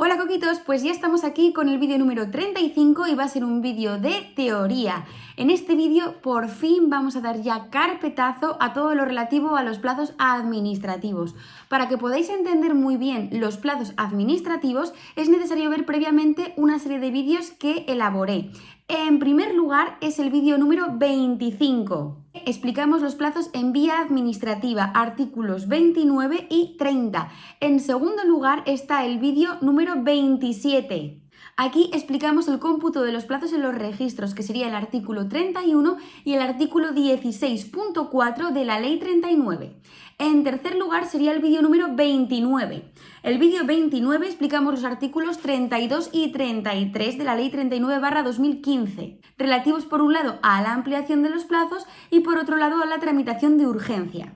Hola coquitos, pues ya estamos aquí con el vídeo número 35 y va a ser un vídeo de teoría. En este vídeo por fin vamos a dar ya carpetazo a todo lo relativo a los plazos administrativos. Para que podáis entender muy bien los plazos administrativos es necesario ver previamente una serie de vídeos que elaboré. En primer lugar es el vídeo número 25. Explicamos los plazos en vía administrativa, artículos 29 y 30. En segundo lugar está el vídeo número 27. Aquí explicamos el cómputo de los plazos en los registros, que sería el artículo 31 y el artículo 16.4 de la Ley 39. En tercer lugar sería el vídeo número 29. El vídeo 29 explicamos los artículos 32 y 33 de la Ley 39/2015, relativos por un lado a la ampliación de los plazos y por otro lado a la tramitación de urgencia.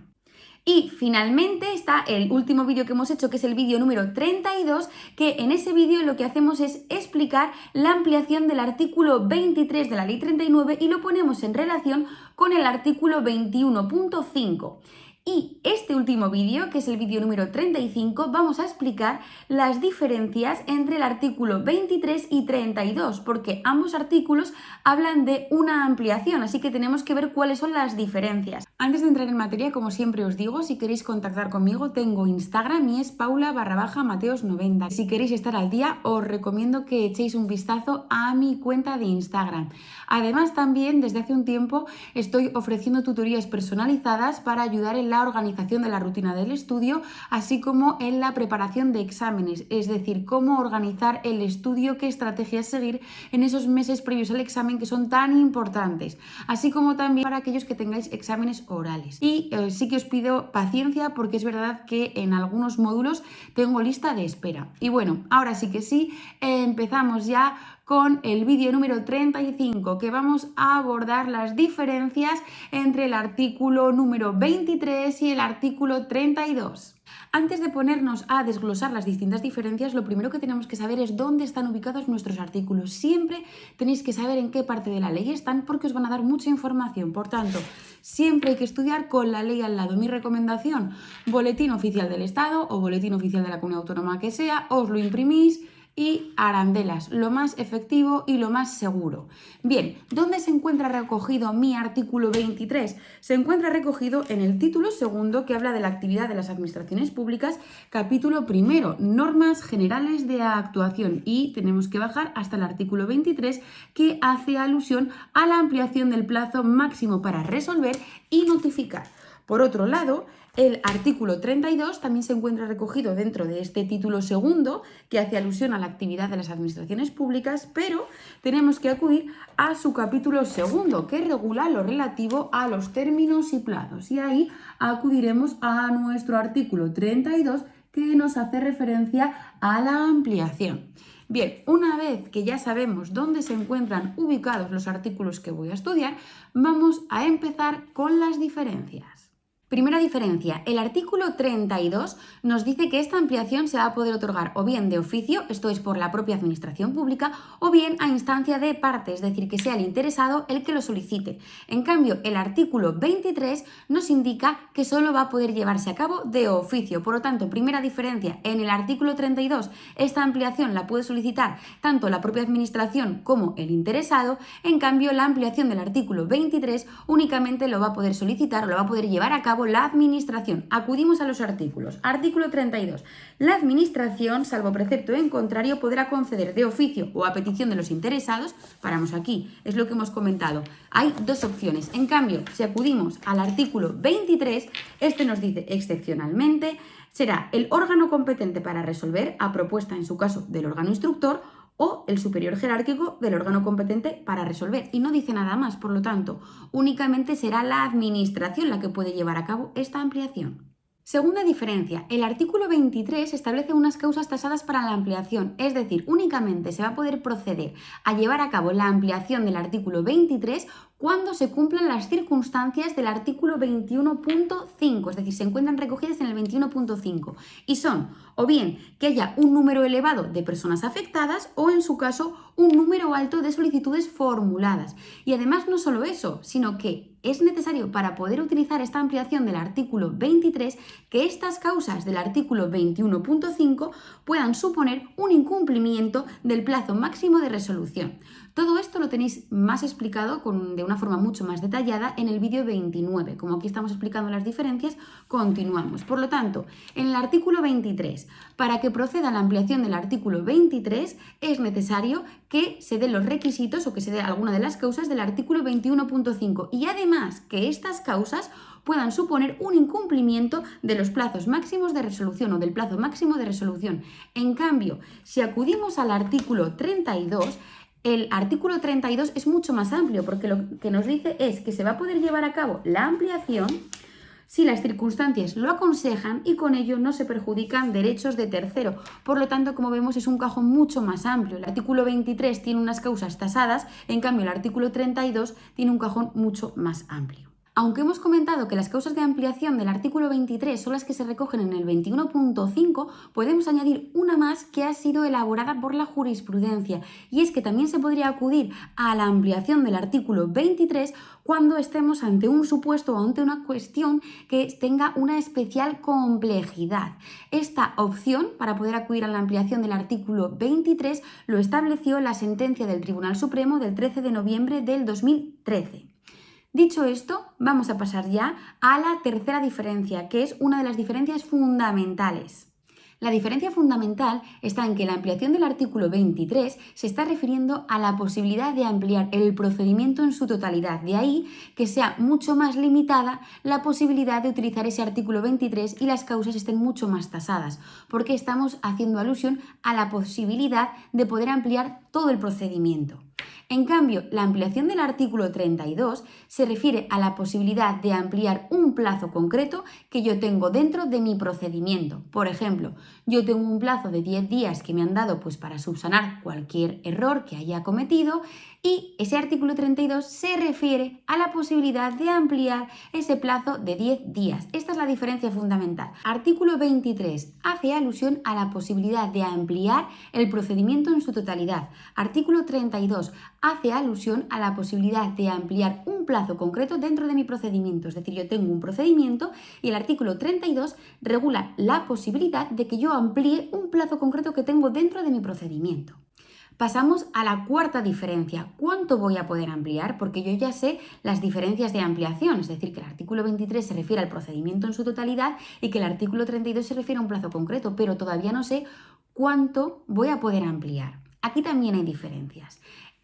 Y finalmente está el último vídeo que hemos hecho, que es el vídeo número 32, que en ese vídeo lo que hacemos es explicar la ampliación del artículo 23 de la Ley 39 y lo ponemos en relación con el artículo 21.5. Y este último vídeo, que es el vídeo número 35, vamos a explicar las diferencias entre el artículo 23 y 32, porque ambos artículos hablan de una ampliación, así que tenemos que ver cuáles son las diferencias. Antes de entrar en materia, como siempre os digo, si queréis contactar conmigo, tengo Instagram y es paula_mateos90. Si queréis estar al día, os recomiendo que echéis un vistazo a mi cuenta de Instagram. Además, también desde hace un tiempo estoy ofreciendo tutorías personalizadas para ayudar en la organización de la rutina del estudio, así como en la preparación de exámenes, es decir, cómo organizar el estudio, qué estrategias seguir en esos meses previos al examen que son tan importantes, así como también para aquellos que tengáis exámenes orales. Y sí que os pido paciencia porque es verdad que en algunos módulos tengo lista de espera. Y bueno, ahora sí que sí, empezamos ya con el vídeo número 35, que vamos a abordar las diferencias entre el artículo número 23 y el artículo 32. Antes de ponernos a desglosar las distintas diferencias, lo primero que tenemos que saber es dónde están ubicados nuestros artículos. Siempre tenéis que saber en qué parte de la ley están porque os van a dar mucha información. Por tanto, siempre hay que estudiar con la ley al lado. Mi recomendación, Boletín Oficial del Estado o Boletín Oficial de la Comunidad Autónoma que sea, os lo imprimís y arandelas, lo más efectivo y lo más seguro. Bien, ¿dónde se encuentra recogido mi artículo 23? Se encuentra recogido en el título segundo, que habla de la actividad de las administraciones públicas, capítulo primero, normas generales de actuación, y tenemos que bajar hasta el artículo 23, que hace alusión a la ampliación del plazo máximo para resolver y notificar. Por otro lado, el artículo 32 también se encuentra recogido dentro de este título segundo, que hace alusión a la actividad de las administraciones públicas, pero tenemos que acudir a su capítulo segundo, que regula lo relativo a los términos y plazos. Y ahí acudiremos a nuestro artículo 32, que nos hace referencia a la ampliación. Bien, una vez que ya sabemos dónde se encuentran ubicados los artículos que voy a estudiar, vamos a empezar con las diferencias. Primera diferencia, el artículo 32 nos dice que esta ampliación se va a poder otorgar o bien de oficio, esto es por la propia administración pública, o bien a instancia de parte, es decir, que sea el interesado el que lo solicite. En cambio, el artículo 23 nos indica que solo va a poder llevarse a cabo de oficio. Por lo tanto, primera diferencia, en el artículo 32 esta ampliación la puede solicitar tanto la propia administración como el interesado. En cambio, la ampliación del artículo 23 únicamente lo va a poder solicitar o lo va a poder llevar a cabo la administración. Acudimos a los artículos. Artículo 32. La administración, salvo precepto en contrario, podrá conceder de oficio o a petición de los interesados. Paramos aquí, es lo que hemos comentado. Hay dos opciones. En cambio, si acudimos al artículo 23, este nos dice excepcionalmente será el órgano competente para resolver, a propuesta en su caso del órgano instructor, o el superior jerárquico del órgano competente para resolver. Y no dice nada más, por lo tanto, únicamente será la administración la que puede llevar a cabo esta ampliación. Segunda diferencia, el artículo 23 establece unas causas tasadas para la ampliación, es decir, únicamente se va a poder proceder a llevar a cabo la ampliación del artículo 23 cuando se cumplan las circunstancias del artículo 21.5, es decir, se encuentran recogidas en el 21.5 y son o bien que haya un número elevado de personas afectadas o en su caso un número alto de solicitudes formuladas. Y además no solo eso, sino que es necesario para poder utilizar esta ampliación del artículo 23 que estas causas del artículo 21.5 puedan suponer un incumplimiento del plazo máximo de resolución. Todo esto lo tenéis más explicado de una forma mucho más detallada en el vídeo 29. Como aquí estamos explicando las diferencias, continuamos. Por lo tanto, en el artículo 23, para que proceda la ampliación del artículo 23, es necesario que se den los requisitos o que se dé alguna de las causas del artículo 21.5 y además que estas causas puedan suponer un incumplimiento de los plazos máximos de resolución o del plazo máximo de resolución. En cambio, si acudimos al artículo 32, el artículo 32 es mucho más amplio porque lo que nos dice es que se va a poder llevar a cabo la ampliación si las circunstancias lo aconsejan y con ello no se perjudican derechos de tercero. Por lo tanto, como vemos, es un cajón mucho más amplio. El artículo 23 tiene unas causas tasadas, en cambio el artículo 32 tiene un cajón mucho más amplio. Aunque hemos comentado que las causas de ampliación del artículo 23 son las que se recogen en el 21.5, podemos añadir una más que ha sido elaborada por la jurisprudencia, y es que también se podría acudir a la ampliación del artículo 23 cuando estemos ante un supuesto o ante una cuestión que tenga una especial complejidad. Esta opción para poder acudir a la ampliación del artículo 23 lo estableció la sentencia del Tribunal Supremo del 13 de noviembre del 2013. Dicho esto, vamos a pasar ya a la tercera diferencia, que es una de las diferencias fundamentales. La diferencia fundamental está en que la ampliación del artículo 23 se está refiriendo a la posibilidad de ampliar el procedimiento en su totalidad. De ahí que sea mucho más limitada la posibilidad de utilizar ese artículo 23 y las causas estén mucho más tasadas, porque estamos haciendo alusión a la posibilidad de poder ampliar todo el procedimiento. En cambio, la ampliación del artículo 32 se refiere a la posibilidad de ampliar un plazo concreto que yo tengo dentro de mi procedimiento. Por ejemplo, yo tengo un plazo de 10 días que me han dado para subsanar cualquier error que haya cometido y ese artículo 32 se refiere a la posibilidad de ampliar ese plazo de 10 días. Esta es la diferencia fundamental. Artículo 23 hace alusión a la posibilidad de ampliar el procedimiento en su totalidad. Artículo 32 hace alusión a la posibilidad de ampliar un plazo concreto dentro de mi procedimiento. Es decir, yo tengo un procedimiento y el artículo 32 regula la posibilidad de que yo amplíe un plazo concreto que tengo dentro de mi procedimiento. Pasamos a la cuarta diferencia. ¿Cuánto voy a poder ampliar? Porque yo ya sé las diferencias de ampliación, es decir, que el artículo 23 se refiere al procedimiento en su totalidad y que el artículo 32 se refiere a un plazo concreto, pero todavía no sé cuánto voy a poder ampliar. Aquí también hay diferencias.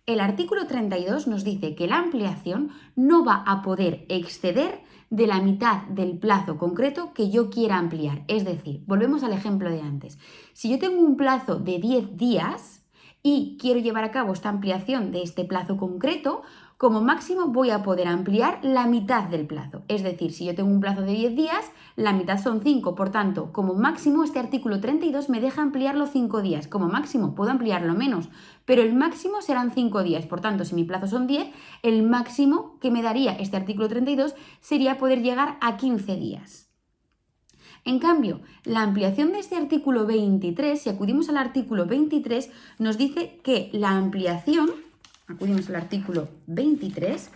El artículo 32 nos dice que la ampliación no va a poder exceder de la mitad del plazo concreto que yo quiera ampliar. Es decir, volvemos al ejemplo de antes. Si yo tengo un plazo de 10 días y quiero llevar a cabo esta ampliación de este plazo concreto, como máximo voy a poder ampliar la mitad del plazo. Es decir, si yo tengo un plazo de 10 días, la mitad son 5. Por tanto, como máximo este artículo 32 me deja ampliarlo 5 días. Como máximo puedo ampliarlo menos, pero el máximo serán 5 días. Por tanto, si mi plazo son 10, el máximo que me daría este artículo 32 sería poder llegar a 15 días. En cambio, la ampliación de este artículo 23, si acudimos al artículo 23, nos dice que la ampliación, acudimos al artículo 23,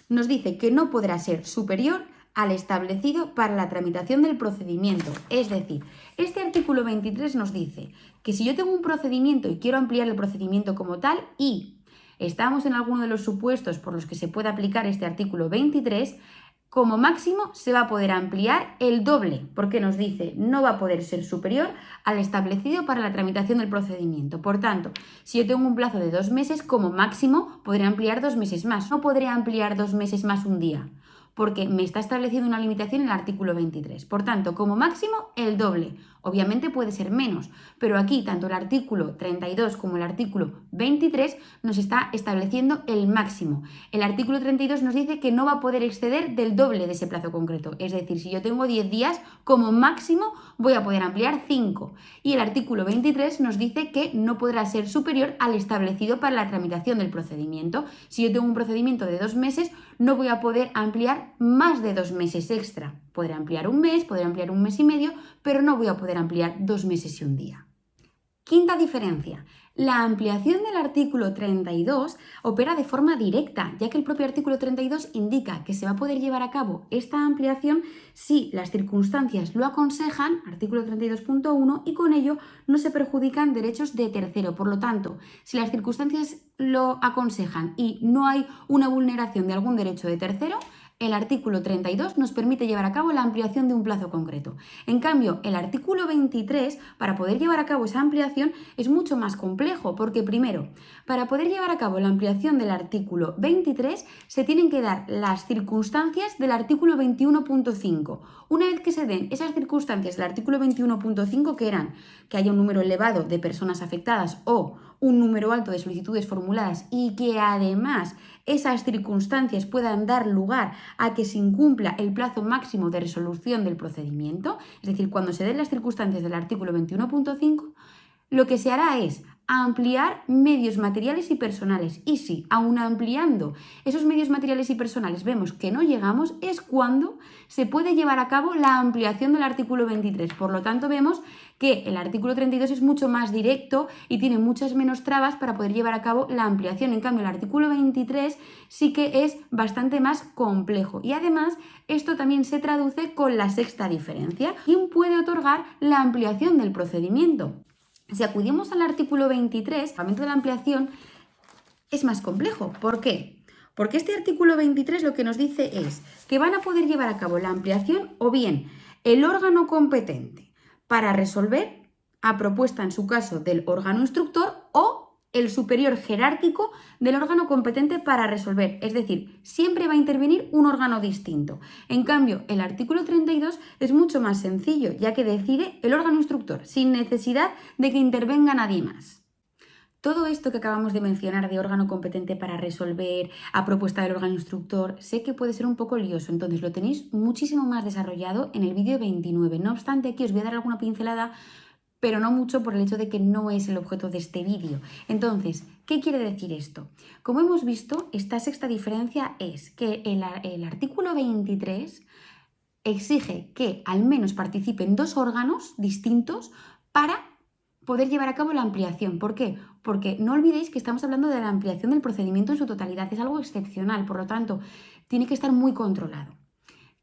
nos dice que no podrá ser superior al establecido para la tramitación del procedimiento. Es decir, este artículo 23 nos dice que si yo tengo un procedimiento y quiero ampliar el procedimiento como tal y estamos en alguno de los supuestos por los que se puede aplicar este artículo 23, como máximo se va a poder ampliar el doble, porque nos dice no va a poder ser superior al establecido para la tramitación del procedimiento. Por tanto, si yo tengo un plazo de 2 meses, como máximo podré ampliar 2 meses más. No podré ampliar 2 meses más un día, porque me está estableciendo una limitación en el artículo 23. Por tanto, como máximo el doble, Obviamente puede ser menos, pero aquí tanto el artículo 32 como el artículo 23 nos está estableciendo el máximo. El artículo 32 nos dice que no va a poder exceder del doble de ese plazo concreto. Es decir, si yo tengo 10 días, como máximo voy a poder ampliar 5. Y el artículo 23 nos dice que no podrá ser superior al establecido para la tramitación del procedimiento. Si yo tengo un procedimiento de 2 meses, no voy a poder ampliar más de 2 meses extra. Podré ampliar un mes, podré ampliar un mes y medio, pero no voy a poder ampliar 2 meses y un día. Quinta diferencia. La ampliación del artículo 32 opera de forma directa, ya que el propio artículo 32 indica que se va a poder llevar a cabo esta ampliación si las circunstancias lo aconsejan, artículo 32.1, y con ello no se perjudican derechos de tercero. Por lo tanto, si las circunstancias lo aconsejan y no hay una vulneración de algún derecho de tercero, el artículo 32 nos permite llevar a cabo la ampliación de un plazo concreto. En cambio, el artículo 23, para poder llevar a cabo esa ampliación, es mucho más complejo, porque primero, para poder llevar a cabo la ampliación del artículo 23, se tienen que dar las circunstancias del artículo 21.5. Una vez que se den esas circunstancias del artículo 21.5, que eran que haya un número elevado de personas afectadas o un número alto de solicitudes formuladas y que además esas circunstancias puedan dar lugar a que se incumpla el plazo máximo de resolución del procedimiento, es decir, cuando se den las circunstancias del artículo 21.5, lo que se hará es ampliar medios materiales y personales. Y si, aun ampliando esos medios materiales y personales, vemos que no llegamos, es cuando se puede llevar a cabo la ampliación del artículo 23. Por lo tanto, vemos que el artículo 32 es mucho más directo y tiene muchas menos trabas para poder llevar a cabo la ampliación. En cambio, el artículo 23 sí que es bastante más complejo. Y además, esto también se traduce con la sexta diferencia. ¿Quién puede otorgar la ampliación del procedimiento? Si acudimos al artículo 23, el momento de la ampliación es más complejo. ¿Por qué? Porque este artículo 23 lo que nos dice es que van a poder llevar a cabo la ampliación o bien el órgano competente para resolver, a propuesta en su caso del órgano instructor, o el superior jerárquico del órgano competente para resolver. Es decir, siempre va a intervenir un órgano distinto. En cambio, el artículo 32 es mucho más sencillo, ya que decide el órgano instructor, sin necesidad de que intervenga nadie más. Todo esto que acabamos de mencionar de órgano competente para resolver a propuesta del órgano instructor, sé que puede ser un poco lioso, entonces lo tenéis muchísimo más desarrollado en el vídeo 29. No obstante, aquí os voy a dar alguna pincelada, pero no mucho por el hecho de que no es el objeto de este vídeo. Entonces, ¿qué quiere decir esto? Como hemos visto, esta sexta diferencia es que el artículo 23 exige que al menos participen 2 órganos distintos para poder llevar a cabo la ampliación. ¿Por qué? Porque no olvidéis que estamos hablando de la ampliación del procedimiento en su totalidad. Es algo excepcional, por lo tanto, tiene que estar muy controlado.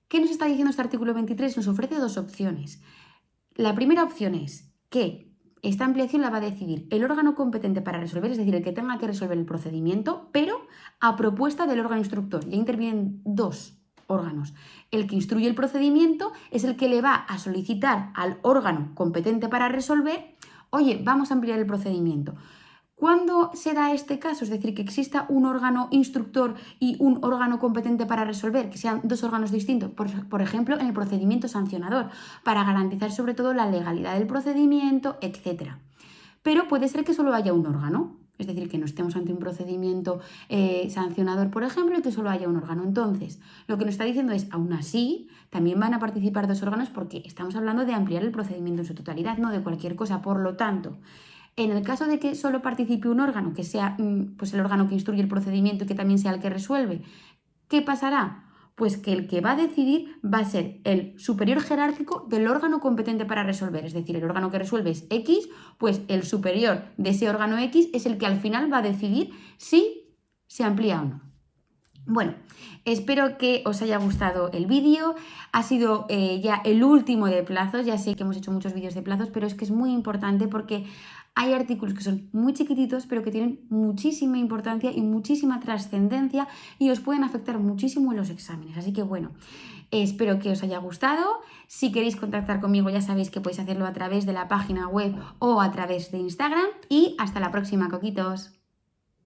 ¿Qué nos está diciendo este artículo 23? Nos ofrece 2 opciones. La primera opción es que esta ampliación la va a decidir el órgano competente para resolver, es decir, el que tenga que resolver el procedimiento, pero a propuesta del órgano instructor. Ya intervienen 2 órganos. El que instruye el procedimiento es el que le va a solicitar al órgano competente para resolver: oye, vamos a ampliar el procedimiento. ¿Cuándo se da este caso? Es decir, que exista un órgano instructor y un órgano competente para resolver, que sean 2 órganos distintos, por ejemplo, en el procedimiento sancionador, para garantizar sobre todo la legalidad del procedimiento, etc. Pero puede ser que solo haya un órgano, es decir, que no estemos ante un procedimiento sancionador, por ejemplo, y que solo haya un órgano. Entonces, lo que nos está diciendo es, aún así, también van a participar 2 órganos porque estamos hablando de ampliar el procedimiento en su totalidad, no de cualquier cosa. Por lo tanto, en el caso de que solo participe un órgano, que sea pues el órgano que instruye el procedimiento y que también sea el que resuelve, ¿qué pasará? Pues que el que va a decidir va a ser el superior jerárquico del órgano competente para resolver. Es decir, el órgano que resuelve es X, pues el superior de ese órgano X es el que al final va a decidir si se amplía o no. Bueno, espero que os haya gustado el vídeo. Ha sido ya el último de plazos. Ya sé que hemos hecho muchos vídeos de plazos, pero es que es muy importante porque hay artículos que son muy chiquititos, pero que tienen muchísima importancia y muchísima trascendencia y os pueden afectar muchísimo en los exámenes. Así que bueno, espero que os haya gustado. Si queréis contactar conmigo, ya sabéis que podéis hacerlo a través de la página web o a través de Instagram. Y hasta la próxima, coquitos.